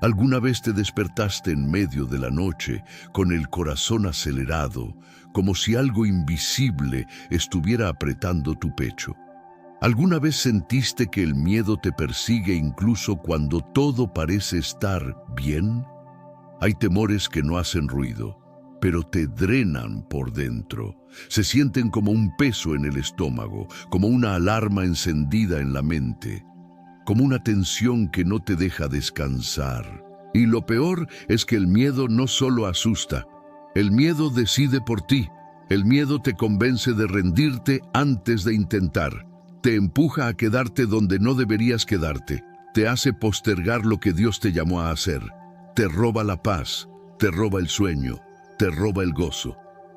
¿Alguna vez te despertaste en medio de la noche con el corazón acelerado, como si algo invisible estuviera apretando tu pecho? ¿Alguna vez sentiste que el miedo te persigue incluso cuando todo parece estar bien? Hay temores que no hacen ruido, pero te drenan por dentro. Se sienten como un peso en el estómago, como una alarma encendida en la mente, como una tensión que no te deja descansar. Y lo peor es que el miedo no solo asusta, el miedo decide por ti. El miedo te convence de rendirte antes de intentar. Te empuja a quedarte donde no deberías quedarte. Te hace postergar lo que Dios te llamó a hacer. Te roba la paz, te roba el sueño, te roba el gozo.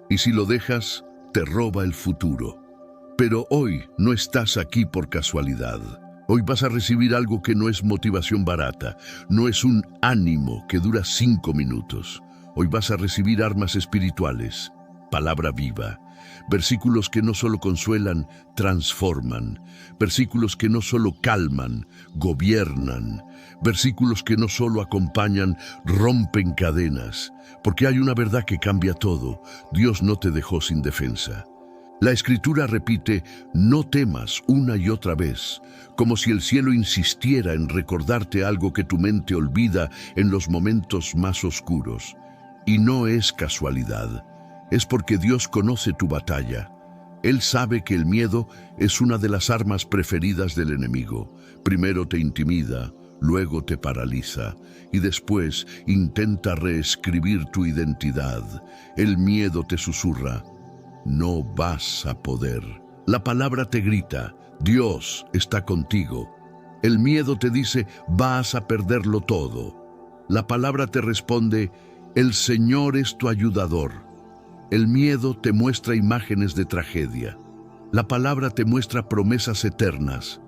Y si lo dejas, te roba el futuro. Pero hoy no estás aquí por casualidad. Hoy vas a recibir algo que no es motivación barata, no es un ánimo que dura 5 minutos. Hoy vas a recibir armas espirituales, palabra viva, versículos que no solo consuelan, transforman, versículos que no solo calman, gobiernan, versículos que no solo acompañan, rompen cadenas, porque hay una verdad que cambia todo. Dios no te dejó sin defensa. La Escritura repite, no temas una y otra vez, como si el cielo insistiera en recordarte algo que tu mente olvida en los momentos más oscuros. Y no es casualidad, es porque Dios conoce tu batalla. Él sabe que el miedo es una de las armas preferidas del enemigo. Primero te intimida, luego te paraliza y después intenta reescribir tu identidad. El miedo te susurra, no vas a poder. La palabra te grita, Dios está contigo. El miedo te dice, vas a perderlo todo. La palabra te responde, el Señor es tu ayudador. El miedo te muestra imágenes de tragedia. La palabra te muestra promesas eternas.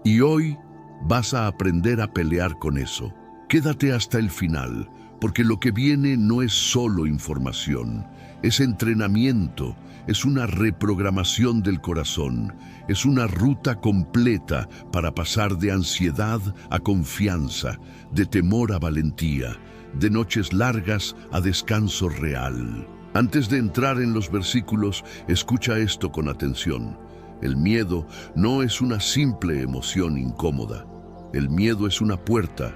Y hoy vas a aprender a pelear con eso. Quédate hasta el final, porque lo que viene no es solo información, es entrenamiento, es una reprogramación del corazón, es una ruta completa para pasar de ansiedad a confianza, de temor a valentía, de noches largas a descanso real. Antes de entrar en los versículos, escucha esto con atención. El miedo no es una simple emoción incómoda. El miedo es una puerta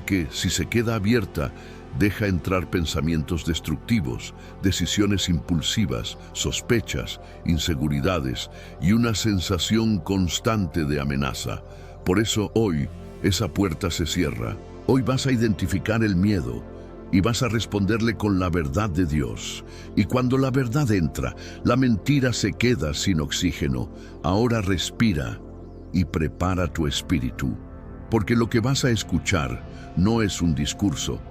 que, si se queda abierta, deja entrar pensamientos destructivos, decisiones impulsivas, sospechas, inseguridades y una sensación constante de amenaza. Por eso hoy, esa puerta se cierra. Hoy vas a identificar el miedo y vas a responderle con la verdad de Dios. Y cuando la verdad entra, la mentira se queda sin oxígeno. Ahora respira y prepara tu espíritu, porque lo que vas a escuchar no es un discurso,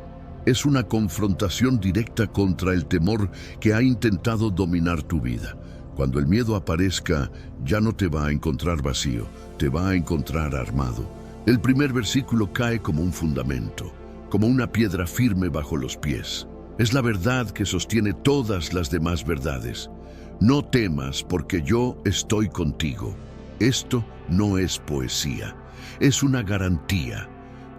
es una confrontación directa contra el temor que ha intentado dominar tu vida. Cuando el miedo aparezca, ya no te va a encontrar vacío, te va a encontrar armado. El primer versículo cae como un fundamento, como una piedra firme bajo los pies. Es la verdad que sostiene todas las demás verdades. No temas, porque yo estoy contigo. Esto no es poesía, es una garantía.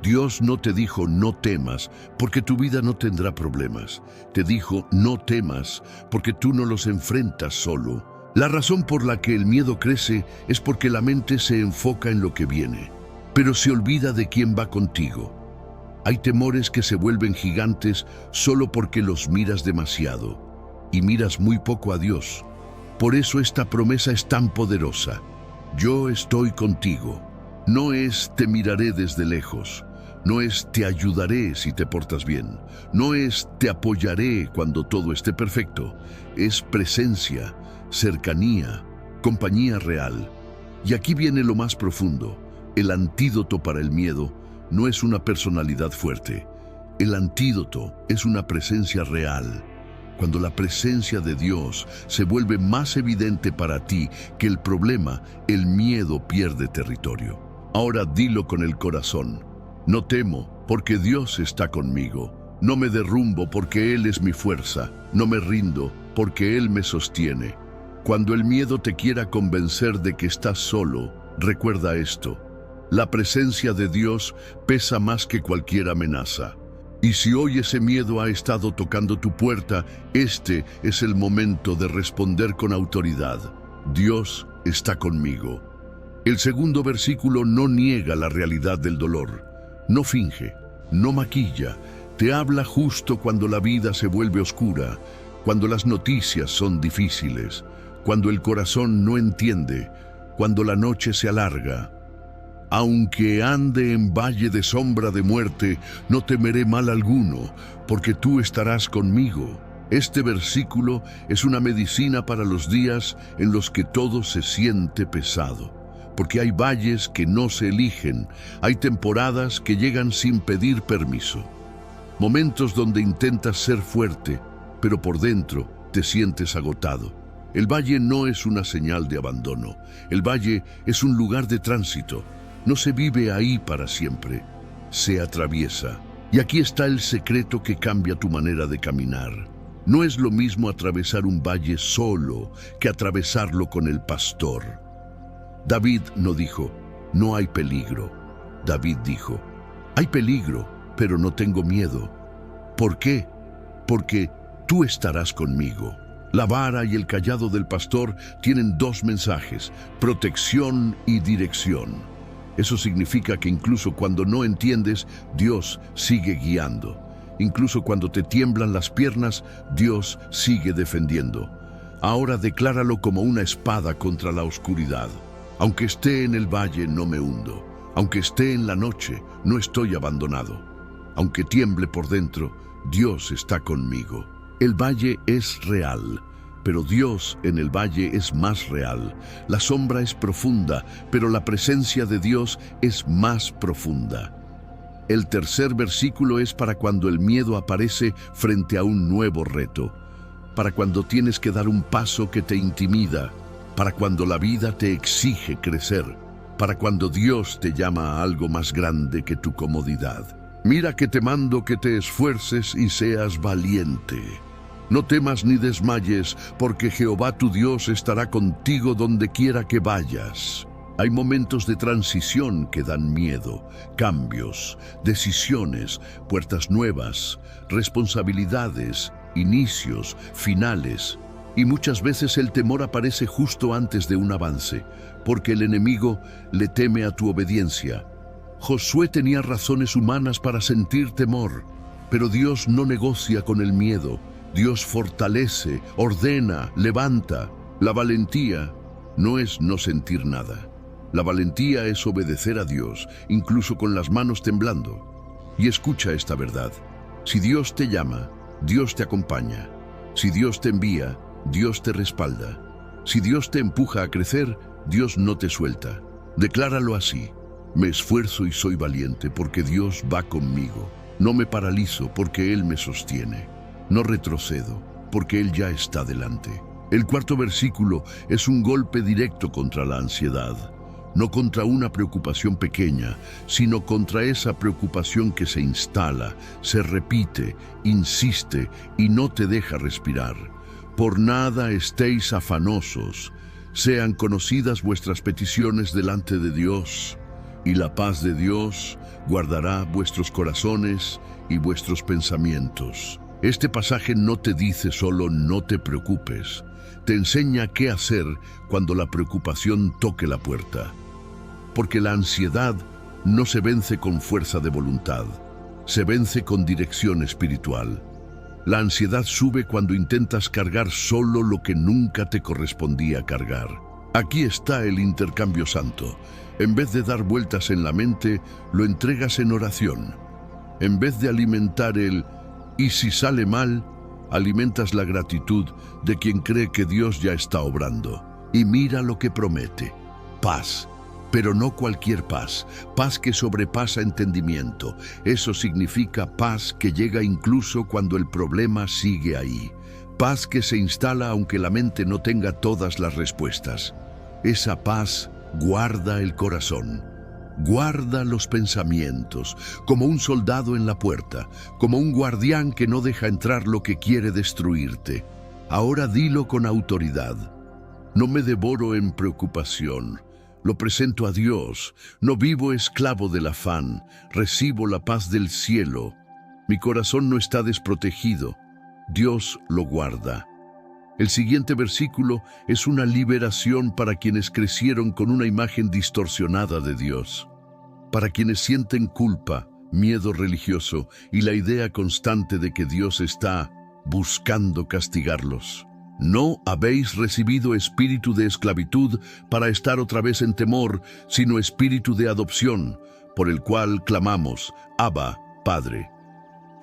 Dios no te dijo no temas porque tu vida no tendrá problemas. Te dijo no temas porque tú no los enfrentas solo. La razón por la que el miedo crece es porque la mente se enfoca en lo que viene, pero se olvida de quién va contigo. Hay temores que se vuelven gigantes solo porque los miras demasiado y miras muy poco a Dios. Por eso esta promesa es tan poderosa. Yo estoy contigo. No es te miraré desde lejos. No es te ayudaré si te portas bien. No es te apoyaré cuando todo esté perfecto. Es presencia, cercanía, compañía real. Y aquí viene lo más profundo. El antídoto para el miedo no es una personalidad fuerte. El antídoto es una presencia real. Cuando la presencia de Dios se vuelve más evidente para ti que el problema, el miedo pierde territorio. Ahora dilo con el corazón. No temo, porque Dios está conmigo. No me derrumbo, porque Él es mi fuerza. No me rindo, porque Él me sostiene. Cuando el miedo te quiera convencer de que estás solo, recuerda esto. La presencia de Dios pesa más que cualquier amenaza. Y si hoy ese miedo ha estado tocando tu puerta, este es el momento de responder con autoridad. Dios está conmigo. El segundo versículo no niega la realidad del dolor. No finge, no maquilla. Te habla justo cuando la vida se vuelve oscura, cuando las noticias son difíciles, cuando el corazón no entiende, cuando la noche se alarga. Aunque ande en valle de sombra de muerte, no temeré mal alguno, porque tú estarás conmigo. Este versículo es una medicina para los días en los que todo se siente pesado, porque hay valles que no se eligen, hay temporadas que llegan sin pedir permiso, momentos donde intentas ser fuerte, pero por dentro te sientes agotado. El valle no es una señal de abandono, el valle es un lugar de tránsito. No se vive ahí para siempre, se atraviesa. Y aquí está el secreto que cambia tu manera de caminar. No es lo mismo atravesar un valle solo que atravesarlo con el pastor. David no dijo, no hay peligro. David dijo, hay peligro, pero no tengo miedo. ¿Por qué? Porque tú estarás conmigo. La vara y el cayado del pastor tienen dos mensajes, protección y dirección. Eso significa que incluso cuando no entiendes, Dios sigue guiando. Incluso cuando te tiemblan las piernas, Dios sigue defendiendo. Ahora decláralo como una espada contra la oscuridad. Aunque esté en el valle, no me hundo. Aunque esté en la noche, no estoy abandonado. Aunque tiemble por dentro, Dios está conmigo. El valle es real, pero Dios en el valle es más real. La sombra es profunda, pero la presencia de Dios es más profunda. El tercer versículo es para cuando el miedo aparece frente a un nuevo reto, para cuando tienes que dar un paso que te intimida, para cuando la vida te exige crecer, para cuando Dios te llama a algo más grande que tu comodidad. Mira que te mando que te esfuerces y seas valiente. No temas ni desmayes, porque Jehová tu Dios estará contigo donde quiera que vayas. Hay momentos de transición que dan miedo, cambios, decisiones, puertas nuevas, responsabilidades, inicios, finales. Y muchas veces el temor aparece justo antes de un avance, porque el enemigo le teme a tu obediencia. Josué tenía razones humanas para sentir temor, pero Dios no negocia con el miedo. Dios fortalece, ordena, levanta. La valentía no es no sentir nada. La valentía es obedecer a Dios, incluso con las manos temblando. Y escucha esta verdad. Si Dios te llama, Dios te acompaña. Si Dios te envía, Dios te respalda. Si Dios te empuja a crecer, Dios no te suelta. Decláralo así. Me esfuerzo y soy valiente porque Dios va conmigo. No me paralizo porque Él me sostiene. No retrocedo, porque Él ya está delante. El cuarto versículo es un golpe directo contra la ansiedad. No contra una preocupación pequeña, sino contra esa preocupación que se instala, se repite, insiste y no te deja respirar. Por nada estéis afanosos. Sean conocidas vuestras peticiones delante de Dios, y la paz de Dios guardará vuestros corazones y vuestros pensamientos. Este pasaje no te dice solo no te preocupes, te enseña qué hacer cuando la preocupación toque la puerta. Porque la ansiedad no se vence con fuerza de voluntad, se vence con dirección espiritual. La ansiedad sube cuando intentas cargar solo lo que nunca te correspondía cargar. Aquí está el intercambio santo. En vez de dar vueltas en la mente, lo entregas en oración. En vez de alimentar el "y si sale mal", alimentas la gratitud de quien cree que Dios ya está obrando. Y mira lo que promete: paz. Pero no cualquier paz, paz que sobrepasa entendimiento. Eso significa paz que llega incluso cuando el problema sigue ahí. Paz que se instala aunque la mente no tenga todas las respuestas. Esa paz guarda el corazón, guarda los pensamientos, como un soldado en la puerta, como un guardián que no deja entrar lo que quiere destruirte. Ahora dilo con autoridad: no me devoro en preocupación, Lo presento a Dios. No vivo esclavo del afán. Recibo la paz del cielo. Mi corazón no está desprotegido. Dios lo guarda. El siguiente versículo es una liberación para quienes crecieron con una imagen distorsionada de Dios. Para quienes sienten culpa, miedo religioso y la idea constante de que Dios está buscando castigarlos. No habéis recibido espíritu de esclavitud para estar otra vez en temor, sino espíritu de adopción, por el cual clamamos, Abba, Padre.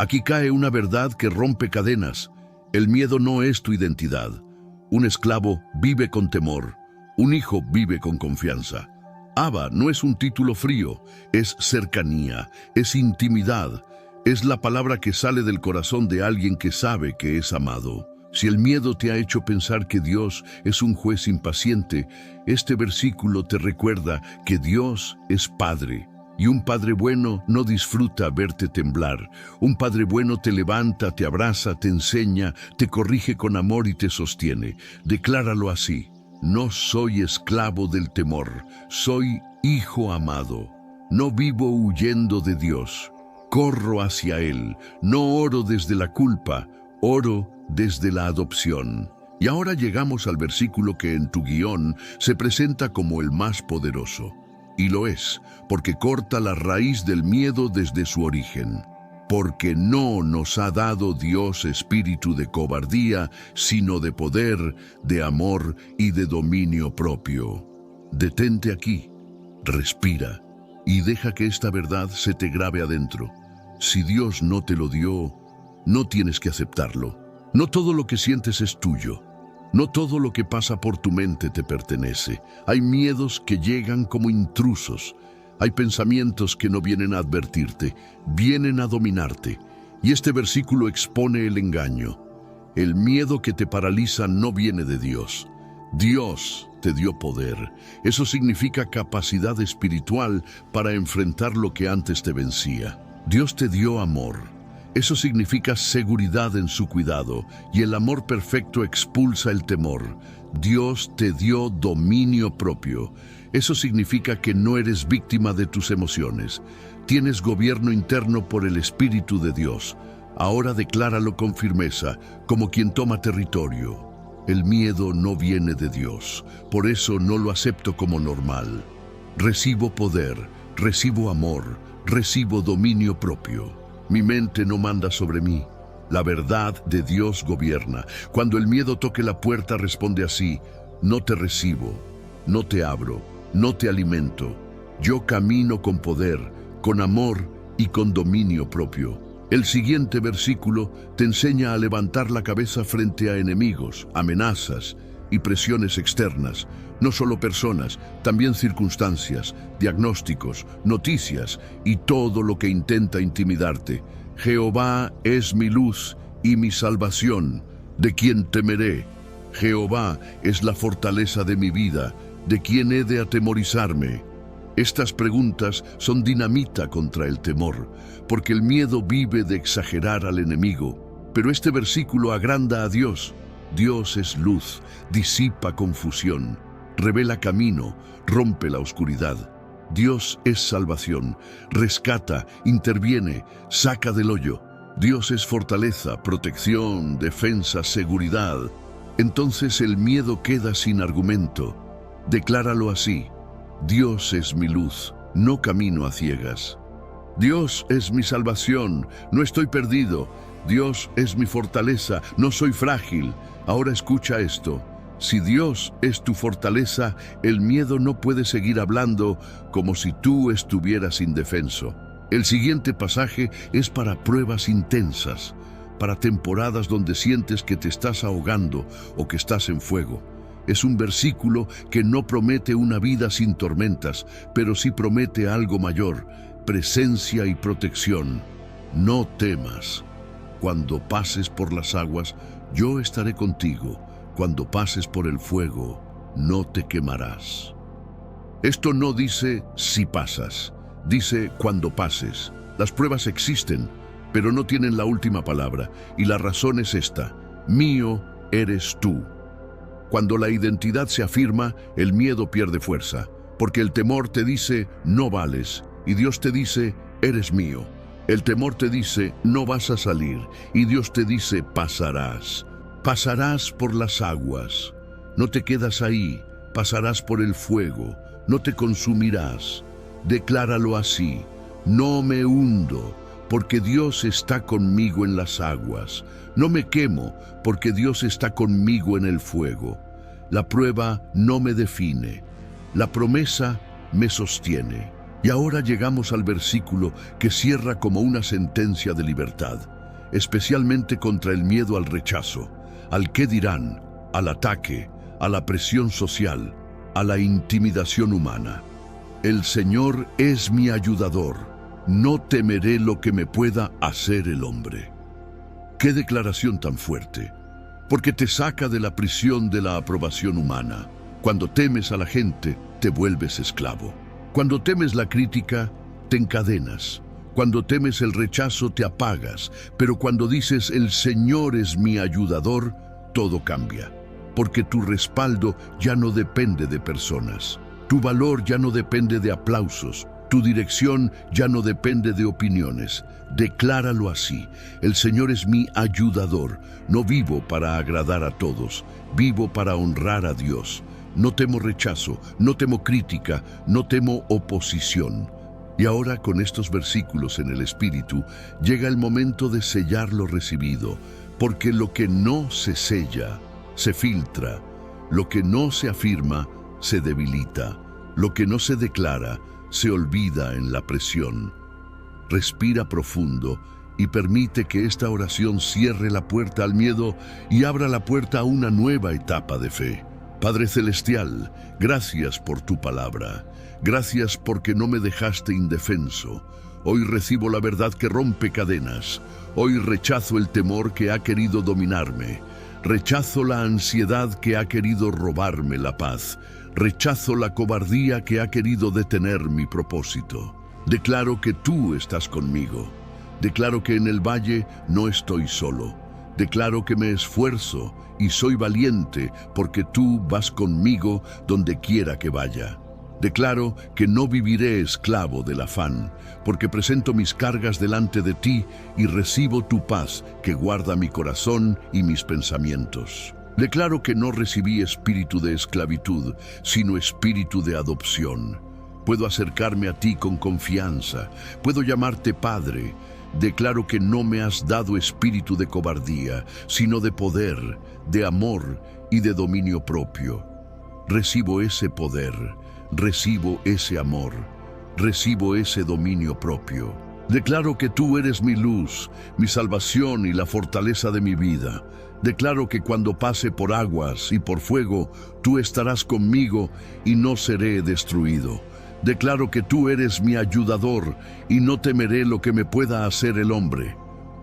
Aquí cae una verdad que rompe cadenas. El miedo no es tu identidad. Un esclavo vive con temor. Un hijo vive con confianza. Abba no es un título frío, es cercanía, es intimidad. Es la palabra que sale del corazón de alguien que sabe que es amado. Si el miedo te ha hecho pensar que Dios es un juez impaciente, este versículo te recuerda que Dios es Padre. Y un Padre bueno no disfruta verte temblar. Un Padre bueno te levanta, te abraza, te enseña, te corrige con amor y te sostiene. Decláralo así: no soy esclavo del temor, soy hijo amado. No vivo huyendo de Dios, corro hacia Él. No oro desde la culpa, oro desde la adopción. Y ahora llegamos al versículo que en tu guión se presenta como el más poderoso. Y lo es, porque corta la raíz del miedo desde su origen. Porque no nos ha dado Dios espíritu de cobardía, sino de poder, de amor y de dominio propio. Detente aquí, respira y deja que esta verdad se te grabe adentro. Si Dios no te lo dio, no tienes que aceptarlo. No todo lo que sientes es tuyo. No todo lo que pasa por tu mente te pertenece. Hay miedos que llegan como intrusos. Hay pensamientos que no vienen a advertirte, vienen a dominarte. Y este versículo expone el engaño. El miedo que te paraliza no viene de Dios. Dios te dio poder. Eso significa capacidad espiritual para enfrentar lo que antes te vencía. Dios te dio amor. Eso significa seguridad en su cuidado, y el amor perfecto expulsa el temor. Dios te dio dominio propio. Eso significa que no eres víctima de tus emociones. Tienes gobierno interno por el Espíritu de Dios. Ahora decláralo con firmeza, como quien toma territorio. El miedo no viene de Dios, por eso no lo acepto como normal. Recibo poder, recibo amor, recibo dominio propio. Mi mente no manda sobre mí. La verdad de Dios gobierna. Cuando el miedo toque la puerta, responde así: no te recibo, no te abro, no te alimento. Yo camino con poder, con amor y con dominio propio. El siguiente versículo te enseña a levantar la cabeza frente a enemigos, amenazas y presiones externas. No solo personas, también circunstancias, diagnósticos, noticias y todo lo que intenta intimidarte. Jehová es mi luz y mi salvación. ¿De quién temeré? Jehová es la fortaleza de mi vida. ¿De quién he de atemorizarme? Estas preguntas son dinamita contra el temor, porque el miedo vive de exagerar al enemigo. Pero este versículo agranda a Dios. Dios es luz, disipa confusión, revela camino, rompe la oscuridad. Dios es salvación, rescata, interviene, saca del hoyo. Dios es fortaleza, protección, defensa, seguridad. Entonces el miedo queda sin argumento. Decláralo así: Dios es mi luz, no camino a ciegas. Dios es mi salvación, no estoy perdido. Dios es mi fortaleza, no soy frágil. Ahora escucha esto: si Dios es tu fortaleza, el miedo no puede seguir hablando como si tú estuvieras indefenso. El siguiente pasaje es para pruebas intensas, para temporadas donde sientes que te estás ahogando o que estás en fuego. Es un versículo que no promete una vida sin tormentas, pero sí promete algo mayor: presencia y protección. No temas. Cuando pases por las aguas, yo estaré contigo. Cuando pases por el fuego, no te quemarás. Esto no dice si pasas, dice cuando pases. Las pruebas existen, pero no tienen la última palabra, y la razón es esta: mío eres tú. Cuando la identidad se afirma, el miedo pierde fuerza. Porque el temor te dice, no vales, y Dios te dice, eres mío. El temor te dice, no vas a salir, y Dios te dice, pasarás. Pasarás por las aguas. No te quedas ahí, pasarás por el fuego, no te consumirás. Decláralo así, no me hundo, porque Dios está conmigo en las aguas. No me quemo, porque Dios está conmigo en el fuego. La prueba no me define, la promesa me sostiene. Y ahora llegamos al versículo que cierra como una sentencia de libertad, especialmente contra el miedo al rechazo, al qué dirán, al ataque, a la presión social, a la intimidación humana. El Señor es mi ayudador, no temeré lo que me pueda hacer el hombre. ¡Qué declaración tan fuerte! Porque te saca de la prisión de la aprobación humana. Cuando temes a la gente, te vuelves esclavo. Cuando temes la crítica, te encadenas. Cuando temes el rechazo, te apagas. Pero cuando dices, el Señor es mi ayudador, todo cambia. Porque tu respaldo ya no depende de personas. Tu valor ya no depende de aplausos. Tu dirección ya no depende de opiniones. Decláralo así. El Señor es mi ayudador. No vivo para agradar a todos. Vivo para honrar a Dios. No temo rechazo, no temo crítica, no temo oposición. Y ahora, con estos versículos en el Espíritu, llega el momento de sellar lo recibido, porque lo que no se sella, se filtra. Lo que no se afirma, se debilita. Lo que no se declara, se olvida en la presión. Respira profundo y permite que esta oración cierre la puerta al miedo y abra la puerta a una nueva etapa de fe. Padre Celestial, gracias por tu palabra. Gracias porque no me dejaste indefenso. Hoy recibo la verdad que rompe cadenas. Hoy rechazo el temor que ha querido dominarme. Rechazo la ansiedad que ha querido robarme la paz. Rechazo la cobardía que ha querido detener mi propósito. Declaro que tú estás conmigo. Declaro que en el valle no estoy solo. Declaro que me esfuerzo y soy valiente porque tú vas conmigo donde quiera que vaya. Declaro que no viviré esclavo del afán, porque presento mis cargas delante de ti y recibo tu paz que guarda mi corazón y mis pensamientos. Declaro que no recibí espíritu de esclavitud, sino espíritu de adopción. Puedo acercarme a ti con confianza, puedo llamarte Padre. Declaro que no me has dado espíritu de cobardía, sino de poder, de amor y de dominio propio. Recibo ese poder, recibo ese amor, recibo ese dominio propio. Declaro que tú eres mi luz, mi salvación y la fortaleza de mi vida. Declaro que cuando pase por aguas y por fuego, tú estarás conmigo y no seré destruido. Declaro que tú eres mi ayudador y no temeré lo que me pueda hacer el hombre.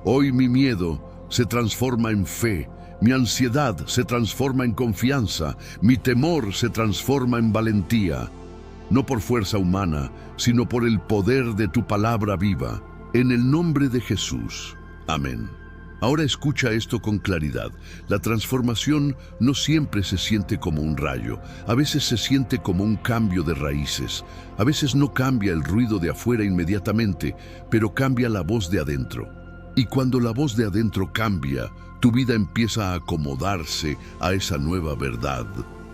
Hoy mi miedo se transforma en fe, mi ansiedad se transforma en confianza, mi temor se transforma en valentía. No por fuerza humana, sino por el poder de tu palabra viva. En el nombre de Jesús. Amén. Ahora escucha esto con claridad. La transformación no siempre se siente como un rayo. A veces se siente como un cambio de raíces. A veces no cambia el ruido de afuera inmediatamente, pero cambia la voz de adentro. Y cuando la voz de adentro cambia, tu vida empieza a acomodarse a esa nueva verdad.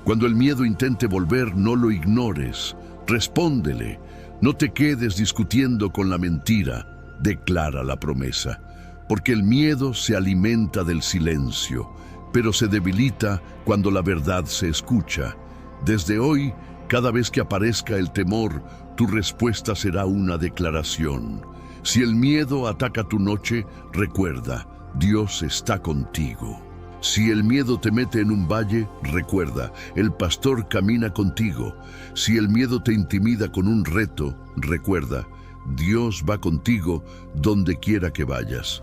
Cuando el miedo intente volver, no lo ignores. Respóndele. No te quedes discutiendo con la mentira. Declara la promesa. Porque el miedo se alimenta del silencio, pero se debilita cuando la verdad se escucha. Desde hoy, cada vez que aparezca el temor, tu respuesta será una declaración. Si el miedo ataca tu noche, recuerda, Dios está contigo. Si el miedo te mete en un valle, recuerda, el pastor camina contigo. Si el miedo te intimida con un reto, recuerda, Dios va contigo donde quiera que vayas.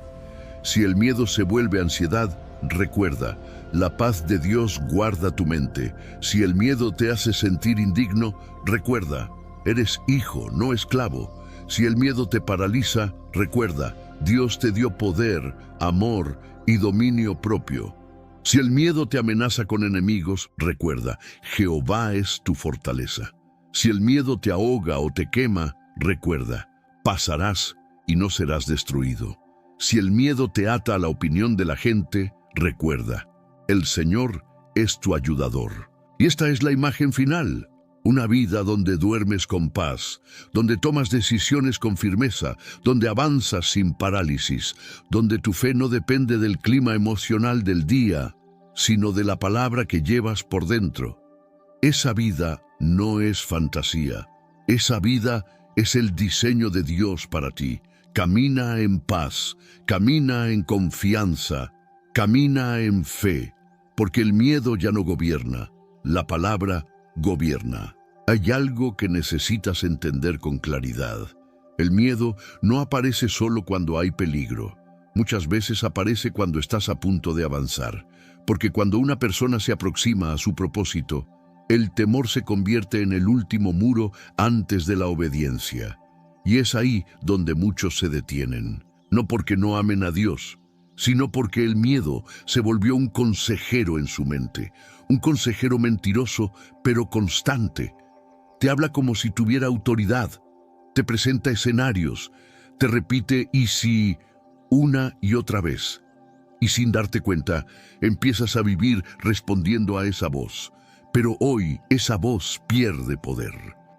Si el miedo se vuelve ansiedad, recuerda, la paz de Dios guarda tu mente. Si el miedo te hace sentir indigno, recuerda, eres hijo, no esclavo. Si el miedo te paraliza, recuerda, Dios te dio poder, amor y dominio propio. Si el miedo te amenaza con enemigos, recuerda, Jehová es tu fortaleza. Si el miedo te ahoga o te quema, recuerda, pasarás y no serás destruido. Si el miedo te ata a la opinión de la gente, recuerda, el Señor es tu ayudador. Y esta es la imagen final. Una vida donde duermes con paz, donde tomas decisiones con firmeza, donde avanzas sin parálisis, donde tu fe no depende del clima emocional del día, sino de la palabra que llevas por dentro. Esa vida no es fantasía. Esa vida es el diseño de Dios para ti. Camina en paz, camina en confianza, camina en fe, porque el miedo ya no gobierna, la palabra gobierna. Hay algo que necesitas entender con claridad. El miedo no aparece solo cuando hay peligro. Muchas veces aparece cuando estás a punto de avanzar, porque cuando una persona se aproxima a su propósito, el temor se convierte en el último muro antes de la obediencia. Y es ahí donde muchos se detienen, no porque no amen a Dios, sino porque el miedo se volvió un consejero en su mente, un consejero mentiroso, pero constante. Te habla como si tuviera autoridad, te presenta escenarios, te repite "y si" una y otra vez. Y sin darte cuenta, empiezas a vivir respondiendo a esa voz. Pero hoy esa voz pierde poder,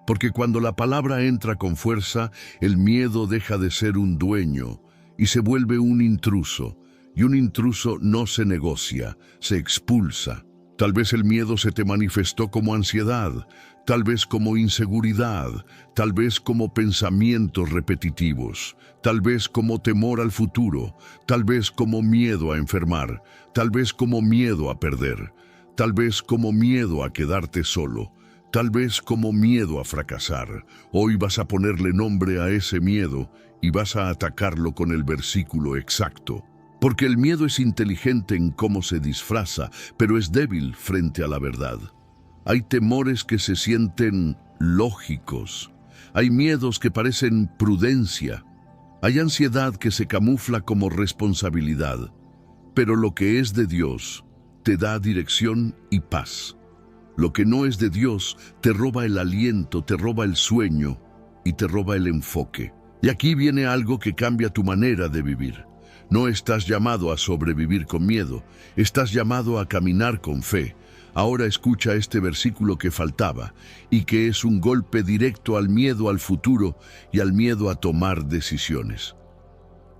porque cuando la palabra entra con fuerza, el miedo deja de ser un dueño y se vuelve un intruso. Y un intruso no se negocia, se expulsa. Tal vez el miedo se te manifestó como ansiedad, tal vez como inseguridad, tal vez como pensamientos repetitivos, tal vez como temor al futuro, tal vez como miedo a enfermar, tal vez como miedo a perder, tal vez como miedo a quedarte solo, tal vez como miedo a fracasar. Hoy vas a ponerle nombre a ese miedo y vas a atacarlo con el versículo exacto. Porque el miedo es inteligente en cómo se disfraza, pero es débil frente a la verdad. Hay temores que se sienten lógicos. Hay miedos que parecen prudencia. Hay ansiedad que se camufla como responsabilidad. Pero lo que es de Dios te da dirección y paz. Lo que no es de Dios te roba el aliento, te roba el sueño y te roba el enfoque. Y aquí viene algo que cambia tu manera de vivir. No estás llamado a sobrevivir con miedo, estás llamado a caminar con fe. Ahora escucha este versículo que faltaba y que es un golpe directo al miedo al futuro y al miedo a tomar decisiones.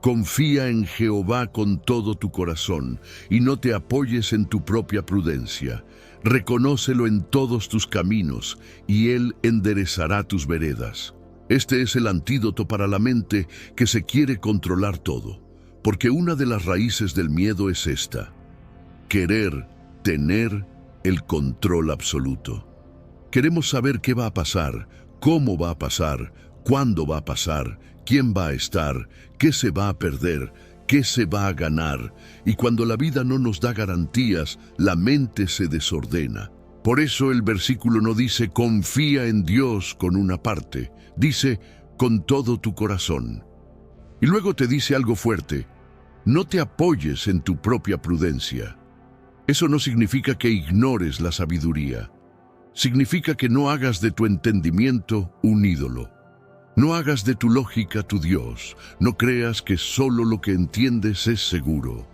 Confía en Jehová con todo tu corazón y no te apoyes en tu propia prudencia. Reconócelo en todos tus caminos y Él enderezará tus veredas. Este es el antídoto para la mente que se quiere controlar todo. Porque una de las raíces del miedo es esta: querer tener el control absoluto. Queremos saber qué va a pasar, cómo va a pasar, cuándo va a pasar, quién va a estar, qué se va a perder, qué se va a ganar. Y cuando la vida no nos da garantías, la mente se desordena. Por eso el versículo no dice confía en Dios con una parte, dice con todo tu corazón. Y luego te dice algo fuerte: no te apoyes en tu propia prudencia. Eso no significa que ignores la sabiduría. Significa que no hagas de tu entendimiento un ídolo. No hagas de tu lógica tu Dios. No creas que solo lo que entiendes es seguro.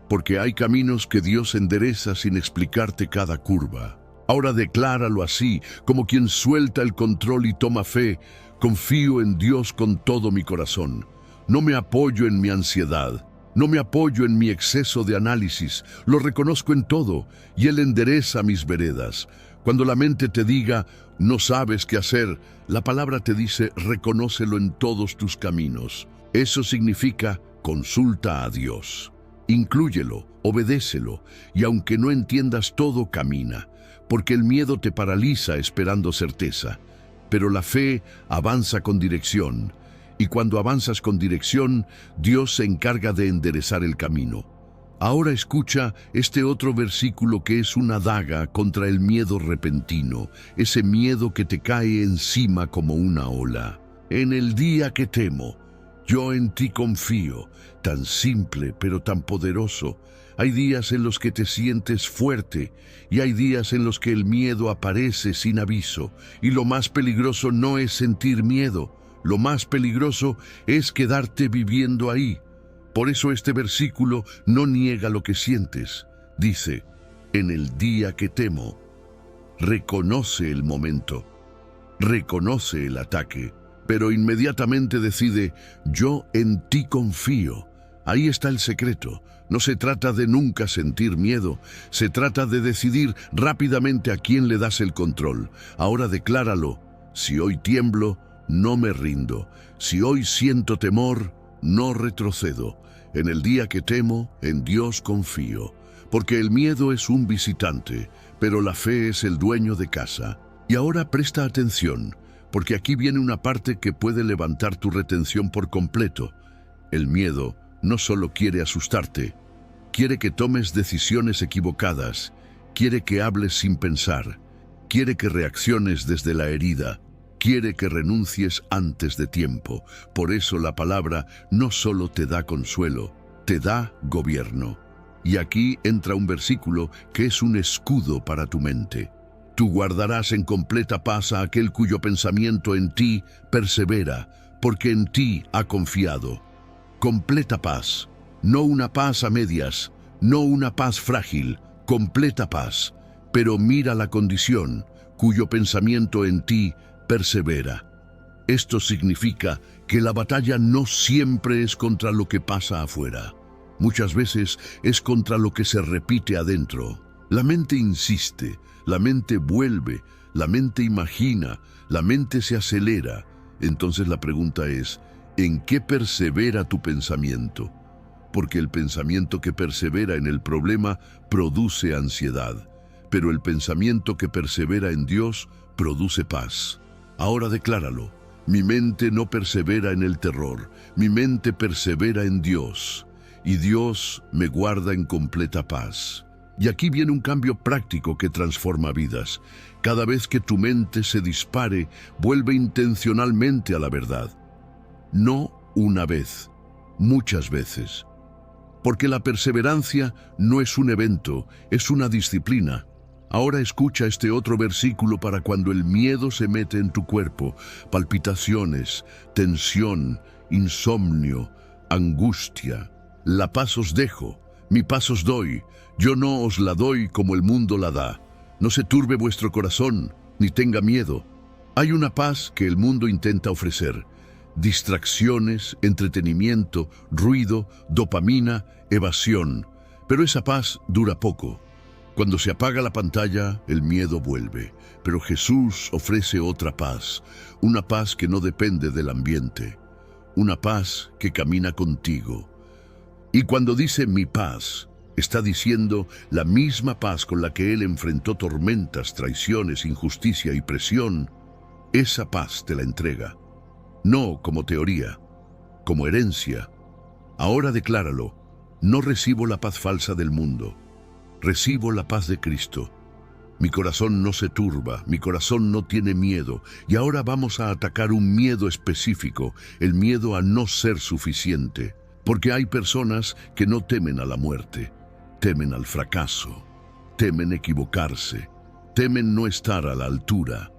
Porque hay caminos que Dios endereza sin explicarte cada curva. Ahora decláralo así, como quien suelta el control y toma fe: confío en Dios con todo mi corazón. No me apoyo en mi ansiedad, no me apoyo en mi exceso de análisis, lo reconozco en todo y Él endereza mis veredas. Cuando la mente te diga, no sabes qué hacer, la palabra te dice, reconócelo en todos tus caminos. Eso significa, consulta a Dios. Inclúyelo, obedécelo, y aunque no entiendas todo, camina, porque el miedo te paraliza esperando certeza, pero la fe avanza con dirección. Y cuando avanzas con dirección, Dios se encarga de enderezar el camino. Ahora escucha este otro versículo que es una daga contra el miedo repentino, ese miedo que te cae encima como una ola. En el día que temo, Yo en ti confío, tan simple pero tan poderoso. Hay días en los que te sientes fuerte y hay días en los que el miedo aparece sin aviso. Y lo más peligroso no es sentir miedo, lo más peligroso es quedarte viviendo ahí. Por eso este versículo no niega lo que sientes. Dice, en el día que temo, reconoce el momento, reconoce el ataque, pero inmediatamente decide, yo en ti confío. Ahí está el secreto. No se trata de nunca sentir miedo, se trata de decidir rápidamente a quién le das el control. Ahora decláralo, si hoy tiemblo, no me rindo. Si hoy siento temor, no retrocedo. En el día que temo, en Dios confío. Porque el miedo es un visitante, pero la fe es el dueño de casa. Y ahora presta atención, porque aquí viene una parte que puede levantar tu retención por completo. El miedo no solo quiere asustarte, quiere que tomes decisiones equivocadas, quiere que hables sin pensar, quiere que reacciones desde la herida, quiere que renuncies antes de tiempo. Por eso la palabra no solo te da consuelo, te da gobierno. Y aquí entra un versículo que es un escudo para tu mente. Tú guardarás en completa paz a aquel cuyo pensamiento en ti persevera, porque en ti ha confiado. Completa paz, no una paz a medias, no una paz frágil, completa paz. Pero mira la condición, cuyo pensamiento en ti persevera. Esto significa que la batalla no siempre es contra lo que pasa afuera. Muchas veces es contra lo que se repite adentro. La mente insiste, la mente vuelve, la mente imagina, la mente se acelera. Entonces la pregunta es, ¿en qué persevera tu pensamiento? Porque el pensamiento que persevera en el problema produce ansiedad, pero el pensamiento que persevera en Dios produce paz. Ahora decláralo, mi mente no persevera en el terror, mi mente persevera en Dios, y Dios me guarda en completa paz. Y aquí viene un cambio práctico que transforma vidas. Cada vez que tu mente se dispare, vuelve intencionalmente a la verdad. No una vez, muchas veces. Porque la perseverancia no es un evento, es una disciplina. Ahora escucha este otro versículo para cuando el miedo se mete en tu cuerpo. Palpitaciones, tensión, insomnio, angustia. La paz os dejo, mi paz os doy. Yo no os la doy como el mundo la da. No se turbe vuestro corazón, ni tenga miedo. Hay una paz que el mundo intenta ofrecer. Distracciones, entretenimiento, ruido, dopamina, evasión. Pero esa paz dura poco. Cuando se apaga la pantalla, el miedo vuelve. Pero Jesús ofrece otra paz, una paz que no depende del ambiente, una paz que camina contigo. Y cuando dice mi paz, está diciendo la misma paz con la que Él enfrentó tormentas, traiciones, injusticia y presión. Esa paz te la entrega. No como teoría, como herencia. Ahora decláralo, no recibo la paz falsa del mundo, recibo la paz de Cristo. Mi corazón no se turba, mi corazón no tiene miedo. Y ahora vamos a atacar un miedo específico, el miedo a no ser suficiente. Porque hay personas que no temen a la muerte, temen al fracaso, temen equivocarse, temen no estar a la altura,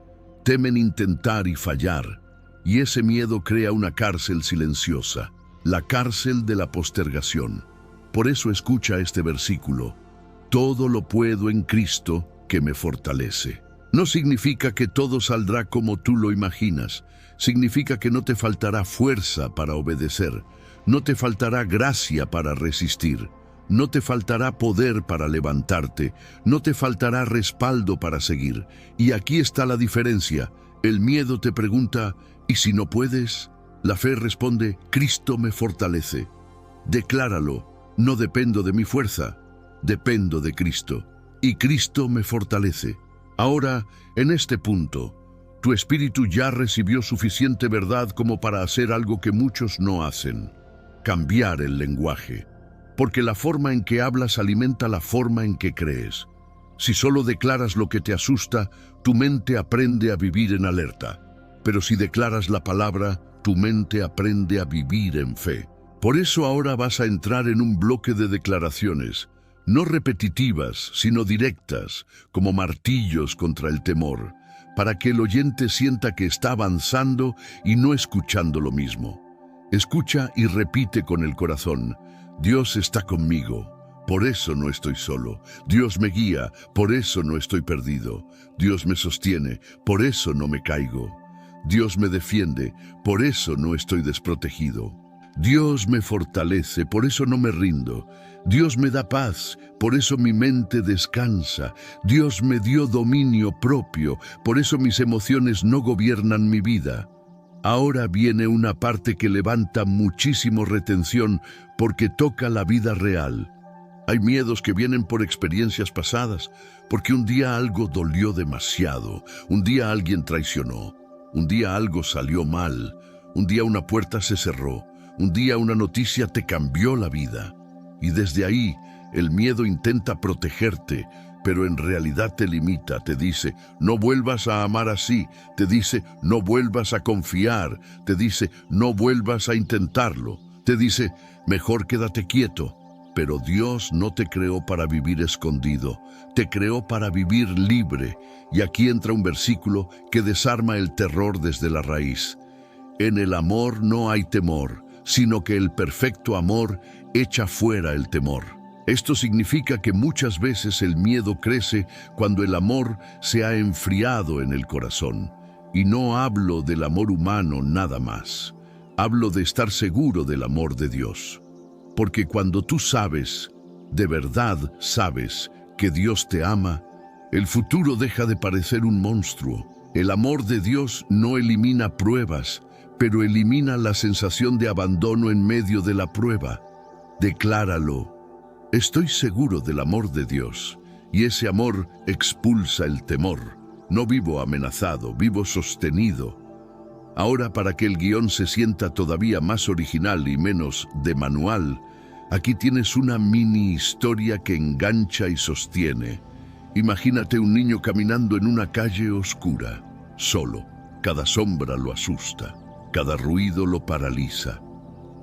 temen intentar y fallar. Y ese miedo crea una cárcel silenciosa, la cárcel de la postergación. Por eso escucha este versículo, todo lo puedo en Cristo que me fortalece. No significa que todo saldrá como tú lo imaginas, significa que no te faltará fuerza para obedecer, no te faltará gracia para resistir, no te faltará poder para levantarte, no te faltará respaldo para seguir. Y aquí está la diferencia. El miedo te pregunta, ¿y si no puedes? La fe responde, Cristo me fortalece. Decláralo, no dependo de mi fuerza, dependo de Cristo. Y Cristo me fortalece. Ahora, en este punto, tu espíritu ya recibió suficiente verdad como para hacer algo que muchos no hacen. Cambiar el lenguaje, porque la forma en que hablas alimenta la forma en que crees. Si solo declaras lo que te asusta, tu mente aprende a vivir en alerta. Pero si declaras la palabra, tu mente aprende a vivir en fe. Por eso ahora vas a entrar en un bloque de declaraciones, no repetitivas, sino directas, como martillos contra el temor, para que el oyente sienta que está avanzando y no escuchando lo mismo. Escucha y repite con el corazón: Dios está conmigo, por eso no estoy solo. Dios me guía, por eso no estoy perdido. Dios me sostiene, por eso no me caigo. Dios me defiende, por eso no estoy desprotegido. Dios me fortalece, por eso no me rindo. Dios me da paz, por eso mi mente descansa. Dios me dio dominio propio, por eso mis emociones no gobiernan mi vida. Ahora viene una parte que levanta muchísimo retención porque toca la vida real. Hay miedos que vienen por experiencias pasadas, porque un día algo dolió demasiado, un día alguien traicionó, un día algo salió mal, un día una puerta se cerró, un día una noticia te cambió la vida. Y desde ahí, el miedo intenta protegerte, pero en realidad te limita, te dice: no vuelvas a amar así, te dice: no vuelvas a confiar, te dice: no vuelvas a intentarlo, te dice: mejor quédate quieto. Pero Dios no te creó para vivir escondido, te creó para vivir libre. Y aquí entra un versículo que desarma el terror desde la raíz. En el amor no hay temor, sino que el perfecto amor echa fuera el temor. Esto significa que muchas veces el miedo crece cuando el amor se ha enfriado en el corazón. Y no hablo del amor humano nada más. Hablo de estar seguro del amor de Dios. Porque cuando tú sabes, de verdad sabes, que Dios te ama, el futuro deja de parecer un monstruo. El amor de Dios no elimina pruebas, pero elimina la sensación de abandono en medio de la prueba. Decláralo: estoy seguro del amor de Dios, y ese amor expulsa el temor. No vivo amenazado, vivo sostenido. Ahora, para que el guión se sienta todavía más original y menos de manual, aquí tienes una mini historia que engancha y sostiene. Imagínate un niño caminando en una calle oscura, solo. Cada sombra lo asusta, cada ruido lo paraliza.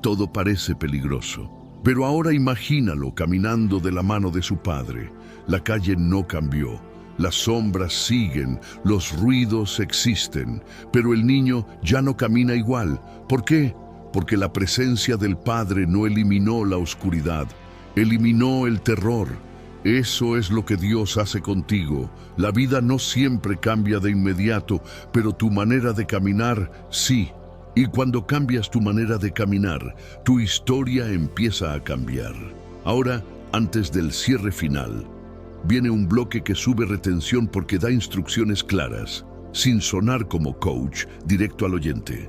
Todo parece peligroso. Pero ahora imagínalo caminando de la mano de su padre. La calle no cambió. Las sombras siguen, los ruidos existen, pero el niño ya no camina igual. ¿Por qué? Porque la presencia del Padre no eliminó la oscuridad, eliminó el terror. Eso es lo que Dios hace contigo. La vida no siempre cambia de inmediato, pero tu manera de caminar sí. Y cuando cambias tu manera de caminar, tu historia empieza a cambiar. Ahora, antes del cierre final, viene un bloque que sube retención porque da instrucciones claras, sin sonar como coach, directo al oyente.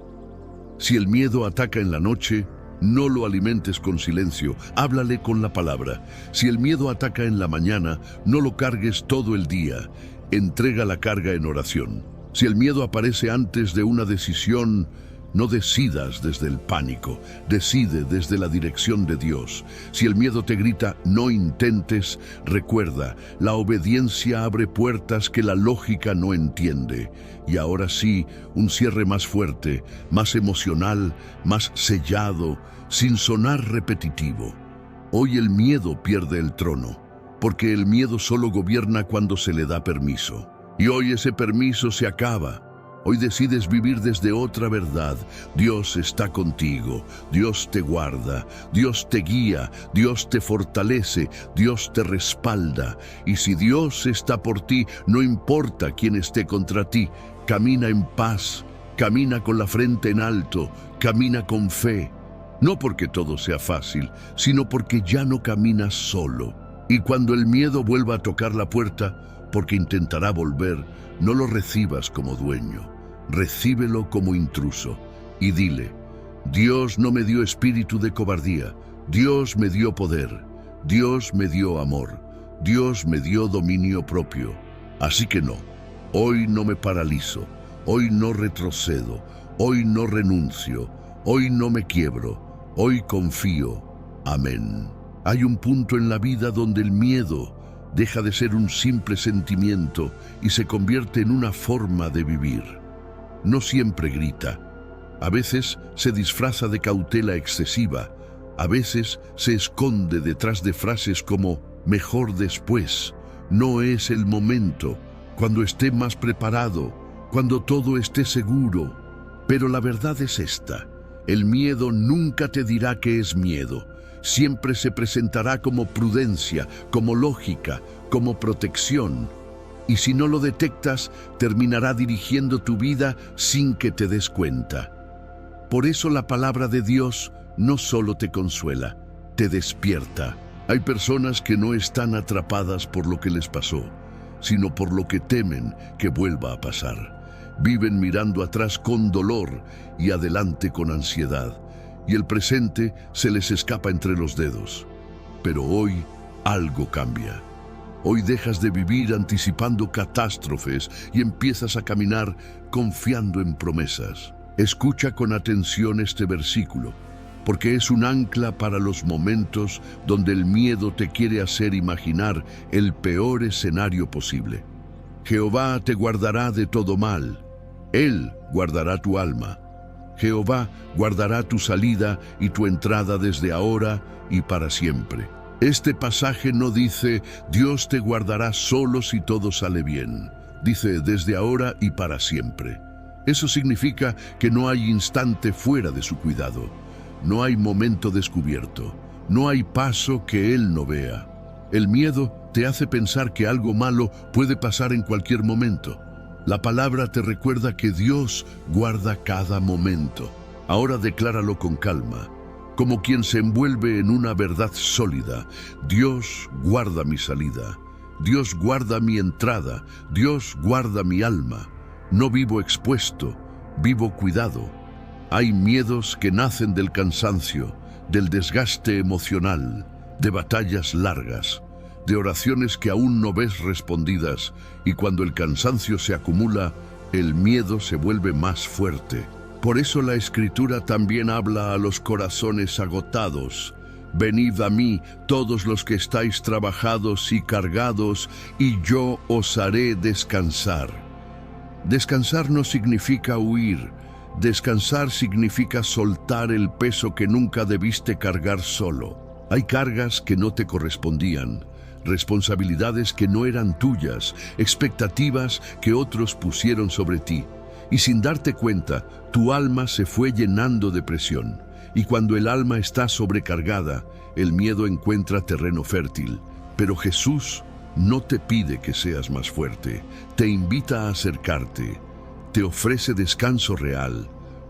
Si el miedo ataca en la noche, no lo alimentes con silencio, háblale con la palabra. Si el miedo ataca en la mañana, no lo cargues todo el día, entrega la carga en oración. Si el miedo aparece antes de una decisión, no decidas desde el pánico, decide desde la dirección de Dios. Si el miedo te grita, no intentes, recuerda, la obediencia abre puertas que la lógica no entiende. Y ahora sí, un cierre más fuerte, más emocional, más sellado, sin sonar repetitivo. Hoy el miedo pierde el trono, porque el miedo solo gobierna cuando se le da permiso. Y hoy ese permiso se acaba. Hoy decides vivir desde otra verdad. Dios está contigo, Dios te guarda, Dios te guía, Dios te fortalece, Dios te respalda. Y si Dios está por ti, no importa quién esté contra ti. Camina en paz, camina con la frente en alto, camina con fe. No porque todo sea fácil, sino porque ya no caminas solo. Y cuando el miedo vuelva a tocar la puerta, porque intentará volver, no lo recibas como dueño. Recíbelo como intruso y dile: Dios no me dio espíritu de cobardía, Dios me dio poder, Dios me dio amor, Dios me dio dominio propio. Así que no, hoy no me paralizo, hoy no retrocedo, hoy no renuncio, hoy no me quiebro, hoy confío. Amén. Hay un punto en la vida donde el miedo deja de ser un simple sentimiento y se convierte en una forma de vivir. No siempre grita, A veces se disfraza de cautela excesiva, a veces se esconde detrás de frases como mejor después, no es el momento, cuando esté más preparado, cuando todo esté seguro. Pero la verdad es esta: el miedo nunca te dirá que es miedo. Siempre se presentará como prudencia, como lógica, como protección. Y si no lo detectas, terminará dirigiendo tu vida sin que te des cuenta. Por eso la palabra de Dios no solo te consuela, te despierta. Hay personas que no están atrapadas por lo que les pasó, sino por lo que temen que vuelva a pasar. Viven mirando atrás con dolor y adelante con ansiedad, y el presente se les escapa entre los dedos. Pero hoy algo cambia. Hoy dejas de vivir anticipando catástrofes y empiezas a caminar confiando en promesas. Escucha con atención este versículo, porque es un ancla para los momentos donde el miedo te quiere hacer imaginar el peor escenario posible. Jehová te guardará de todo mal. Él guardará tu alma. Jehová guardará tu salida y tu entrada desde ahora y para siempre. Este pasaje no dice, Dios te guardará solo si todo sale bien. Dice, desde ahora y para siempre. Eso significa que no hay instante fuera de su cuidado. No hay momento descubierto. No hay paso que Él no vea. El miedo te hace pensar que algo malo puede pasar en cualquier momento. La palabra te recuerda que Dios guarda cada momento. Ahora decláralo con calma, como quien se envuelve en una verdad sólida. Dios guarda mi salida. Dios guarda mi entrada. Dios guarda mi alma. No vivo expuesto, vivo cuidado. Hay miedos que nacen del cansancio, del desgaste emocional, de batallas largas, de oraciones que aún no ves respondidas, y cuando el cansancio se acumula, el miedo se vuelve más fuerte. Por eso la Escritura también habla a los corazones agotados. Venid a mí, todos los que estáis trabajados y cargados, y yo os haré descansar. Descansar no significa huir. Descansar significa soltar el peso que nunca debiste cargar solo. Hay cargas que no te correspondían, responsabilidades que no eran tuyas, expectativas que otros pusieron sobre ti. Y sin darte cuenta, tu alma se fue llenando de presión. Y cuando el alma está sobrecargada, el miedo encuentra terreno fértil. Pero Jesús no te pide que seas más fuerte, te invita a acercarte. Te ofrece descanso real,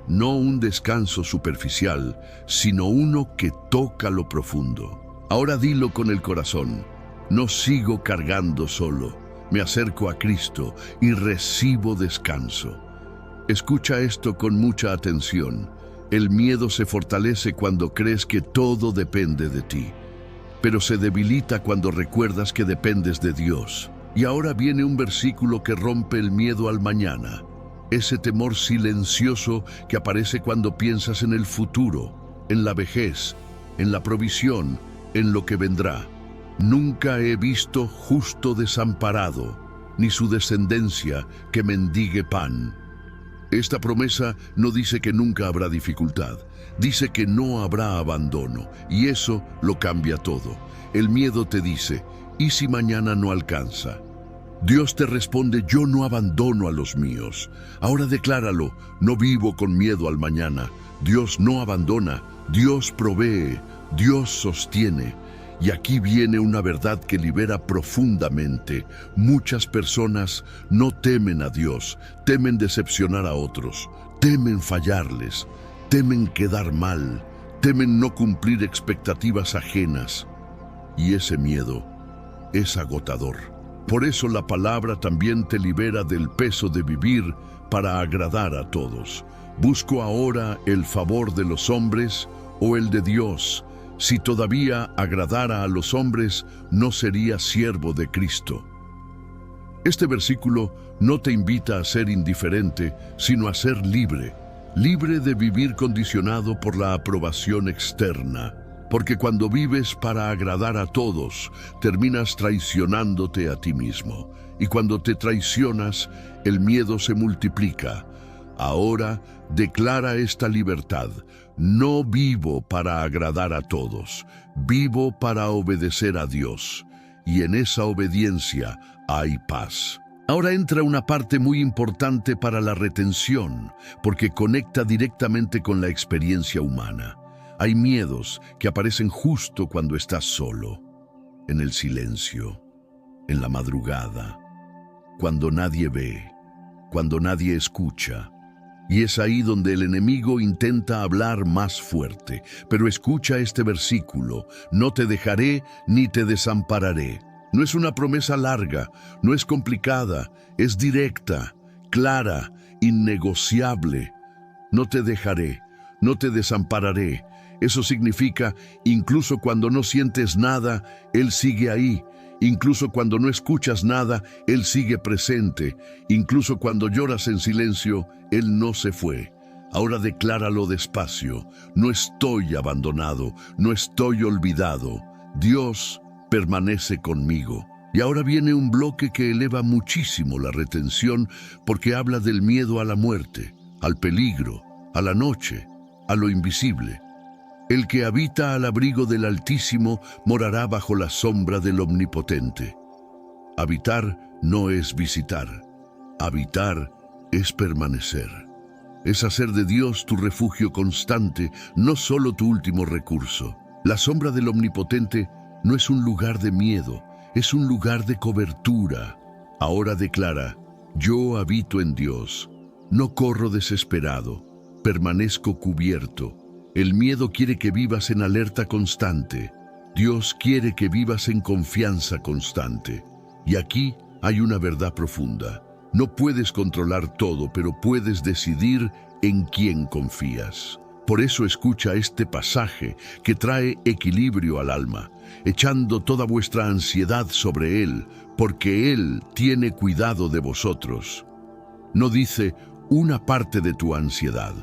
no un descanso superficial, sino uno que toca lo profundo. Ahora dilo con el corazón: no sigo cargando solo, me acerco a Cristo y recibo descanso. Escucha esto con mucha atención. El miedo se fortalece cuando crees que todo depende de ti, pero se debilita cuando recuerdas que dependes de Dios. Y ahora viene un versículo que rompe el miedo al mañana. Ese temor silencioso que aparece cuando piensas en el futuro, en la vejez, en la provisión, en lo que vendrá. Nunca he visto justo desamparado, ni su descendencia que mendigue pan. Esta promesa no dice que nunca habrá dificultad, dice que no habrá abandono, y eso lo cambia todo. El miedo te dice, ¿y si mañana no alcanza? Dios te responde, yo no abandono a los míos. Ahora decláralo, no vivo con miedo al mañana. Dios no abandona, Dios provee, Dios sostiene. Y aquí viene una verdad que libera profundamente. Muchas personas no temen a Dios, temen decepcionar a otros, temen fallarles, temen quedar mal, temen no cumplir expectativas ajenas. Y ese miedo es agotador. Por eso la palabra también te libera del peso de vivir para agradar a todos. ¿Busco ahora el favor de los hombres o el de Dios? Si todavía agradara a los hombres, no sería siervo de Cristo. Este versículo no te invita a ser indiferente, sino a ser libre, libre de vivir condicionado por la aprobación externa. Porque cuando vives para agradar a todos, terminas traicionándote a ti mismo. Y cuando te traicionas, el miedo se multiplica. Ahora declara esta libertad. No vivo para agradar a todos, vivo para obedecer a Dios. Y en esa obediencia hay paz. Ahora entra una parte muy importante para la retención, porque conecta directamente con la experiencia humana. Hay miedos que aparecen justo cuando estás solo, en el silencio, en la madrugada, cuando nadie ve, cuando nadie escucha. Y es ahí donde el enemigo intenta hablar más fuerte. Pero escucha este versículo: no te dejaré ni te desampararé. No es una promesa larga, no es complicada, es directa, clara, innegociable. No te dejaré, no te desampararé. Eso significa, incluso cuando no sientes nada, Él sigue ahí. Incluso cuando no escuchas nada, Él sigue presente. Incluso cuando lloras en silencio, Él no se fue. Ahora decláralo despacio: no estoy abandonado, no estoy olvidado. Dios permanece conmigo. Y ahora viene un bloque que eleva muchísimo la retención, porque habla del miedo a la muerte, al peligro, a la noche, a lo invisible. El que habita al abrigo del Altísimo morará bajo la sombra del Omnipotente. Habitar no es visitar. Habitar es permanecer. Es hacer de Dios tu refugio constante, no solo tu último recurso. La sombra del Omnipotente no es un lugar de miedo, es un lugar de cobertura. Ahora declara: yo habito en Dios. No corro desesperado, permanezco cubierto. El miedo quiere que vivas en alerta constante. Dios quiere que vivas en confianza constante. Y aquí hay una verdad profunda. No puedes controlar todo, pero puedes decidir en quién confías. Por eso escucha este pasaje que trae equilibrio al alma, echando toda vuestra ansiedad sobre Él, porque Él tiene cuidado de vosotros. No dice una parte de tu ansiedad,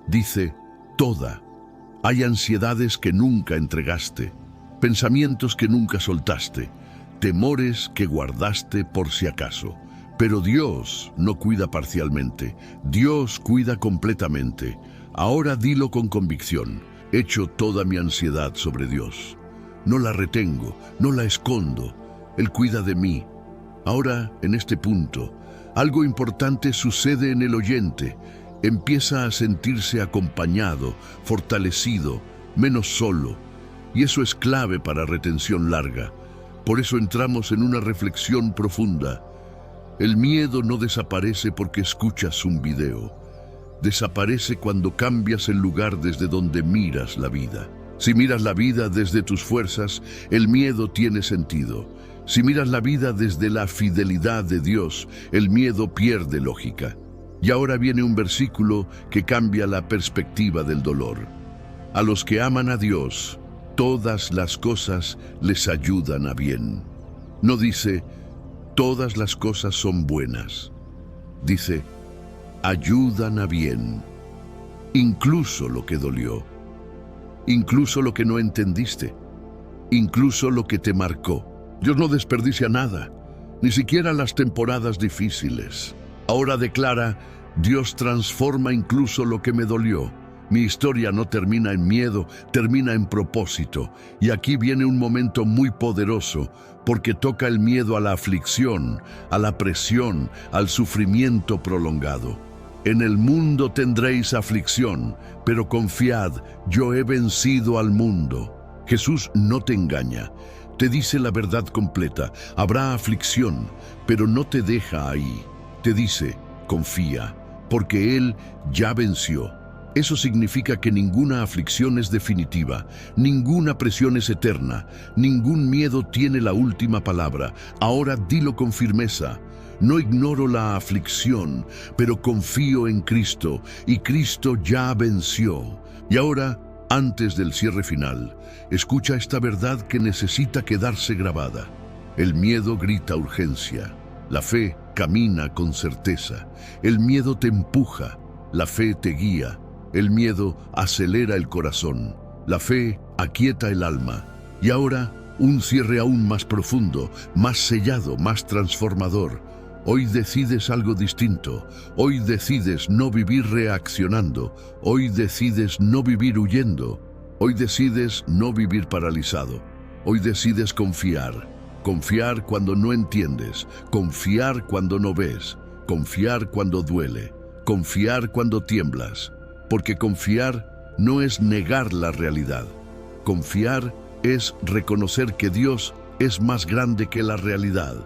dice toda. Hay ansiedades que nunca entregaste, pensamientos que nunca soltaste, temores que guardaste por si acaso. Pero Dios no cuida parcialmente, Dios cuida completamente. Ahora dilo con convicción: echo toda mi ansiedad sobre Dios. No la retengo, no la escondo, Él cuida de mí. Ahora, en este punto, algo importante sucede en el oyente. Empieza a sentirse acompañado, fortalecido, menos solo. Y eso es clave para retención larga. Por eso entramos en una reflexión profunda. El miedo no desaparece porque escuchas un video. Desaparece cuando cambias el lugar desde donde miras la vida. Si miras la vida desde tus fuerzas, el miedo tiene sentido. Si miras la vida desde la fidelidad de Dios, el miedo pierde lógica. Y ahora viene un versículo que cambia la perspectiva del dolor. A los que aman a Dios, todas las cosas les ayudan a bien. No dice, todas las cosas son buenas. Dice, ayudan a bien. Incluso lo que dolió. Incluso lo que no entendiste. Incluso lo que te marcó. Dios no desperdicia nada, ni siquiera las temporadas difíciles. Ahora declara, Dios transforma incluso lo que me dolió. Mi historia no termina en miedo, termina en propósito. Y aquí viene un momento muy poderoso, porque toca el miedo a la aflicción, a la presión, al sufrimiento prolongado. En el mundo tendréis aflicción, pero confiad, yo he vencido al mundo. Jesús no te engaña, te dice la verdad completa. Habrá aflicción, pero no te deja ahí. Te dice, confía, porque Él ya venció. Eso significa que ninguna aflicción es definitiva, ninguna presión es eterna, ningún miedo tiene la última palabra. Ahora dilo con firmeza. No ignoro la aflicción, pero confío en Cristo, y Cristo ya venció. Y ahora, antes del cierre final, escucha esta verdad que necesita quedarse grabada. El miedo grita urgencia, la fe camina con certeza. El miedo te empuja, la fe te guía. El miedo acelera el corazón, la fe aquieta el alma. Y ahora, un cierre aún más profundo, más sellado, más transformador. Hoy decides algo distinto. Hoy decides no vivir reaccionando. Hoy decides no vivir huyendo. Hoy decides no vivir paralizado. Hoy decides confiar. Confiar cuando no entiendes. Confiar cuando no ves. Confiar cuando duele. Confiar cuando tiemblas. Porque confiar no es negar la realidad. Confiar es reconocer que Dios es más grande que la realidad.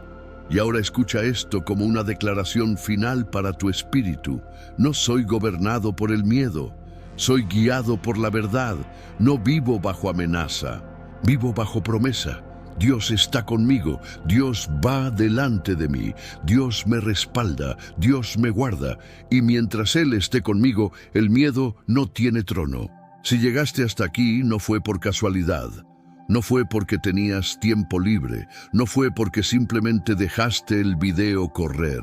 Y ahora escucha esto como una declaración final para tu espíritu. No soy gobernado por el miedo. Soy guiado por la verdad. No vivo bajo amenaza. Vivo bajo promesa. Dios está conmigo. Dios va delante de mí. Dios me respalda. Dios me guarda. Y mientras Él esté conmigo, el miedo no tiene trono. Si llegaste hasta aquí, no fue por casualidad. No fue porque tenías tiempo libre, no fue porque simplemente dejaste el video correr.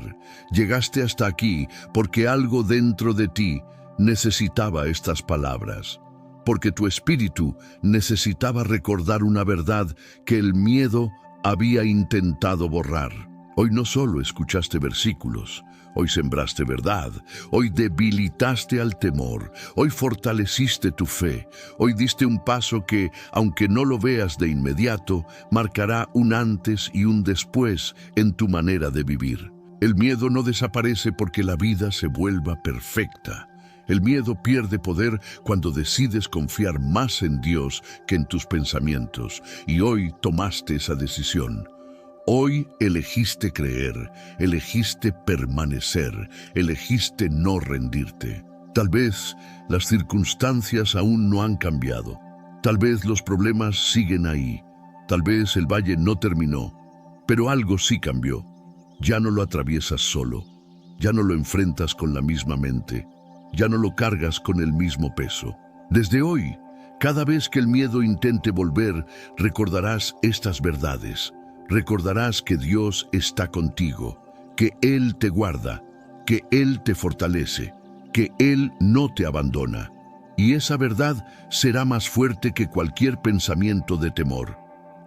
Llegaste hasta aquí porque algo dentro de ti necesitaba estas palabras. Porque tu espíritu necesitaba recordar una verdad que el miedo había intentado borrar. Hoy no solo escuchaste versículos, hoy sembraste verdad, hoy debilitaste al temor, hoy fortaleciste tu fe, hoy diste un paso que, aunque no lo veas de inmediato, marcará un antes y un después en tu manera de vivir. El miedo no desaparece porque la vida se vuelva perfecta. El miedo pierde poder cuando decides confiar más en Dios que en tus pensamientos, y hoy tomaste esa decisión. Hoy elegiste creer, elegiste permanecer, elegiste no rendirte. Tal vez las circunstancias aún no han cambiado. Tal vez los problemas siguen ahí. Tal vez el valle no terminó. Pero algo sí cambió. Ya no lo atraviesas solo. Ya no lo enfrentas con la misma mente. Ya no lo cargas con el mismo peso. Desde hoy, cada vez que el miedo intente volver, recordarás estas verdades. Recordarás que Dios está contigo, que Él te guarda, que Él te fortalece, que Él no te abandona. Y esa verdad será más fuerte que cualquier pensamiento de temor.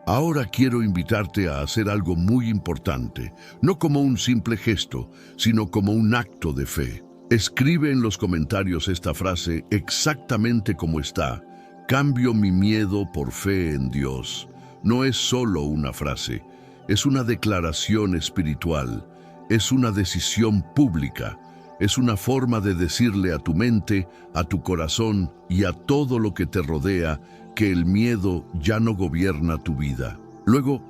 Ahora quiero invitarte a hacer algo muy importante, no como un simple gesto, sino como un acto de fe. Escribe en los comentarios esta frase exactamente como está. Cambio mi miedo por fe en Dios. No es solo una frase, es una declaración espiritual, es una decisión pública, es una forma de decirle a tu mente, a tu corazón y a todo lo que te rodea que el miedo ya no gobierna tu vida. Luego,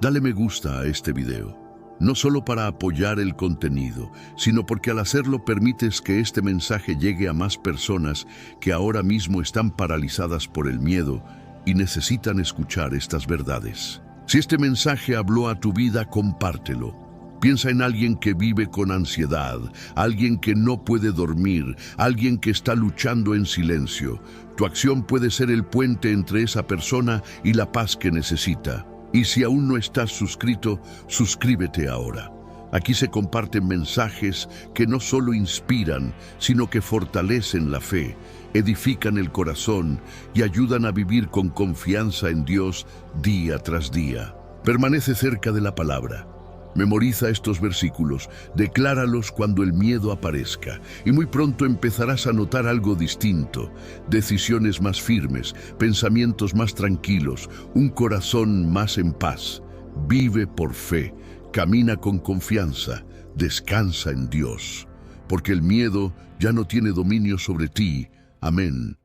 dale me gusta a este video, no solo para apoyar el contenido, sino porque al hacerlo permites que este mensaje llegue a más personas que ahora mismo están paralizadas por el miedo y necesitan escuchar estas verdades. Si este mensaje habló a tu vida, compártelo. Piensa en alguien que vive con ansiedad, alguien que no puede dormir, alguien que está luchando en silencio. Tu acción puede ser el puente entre esa persona y la paz que necesita. Y si aún no estás suscrito, suscríbete ahora. Aquí se comparten mensajes que no solo inspiran, sino que fortalecen la fe, edifican el corazón y ayudan a vivir con confianza en Dios día tras día. Permanece cerca de la palabra. Memoriza estos versículos, decláralos cuando el miedo aparezca, y muy pronto empezarás a notar algo distinto, decisiones más firmes, pensamientos más tranquilos, un corazón más en paz. Vive por fe, camina con confianza, descansa en Dios, porque el miedo ya no tiene dominio sobre ti. Amén.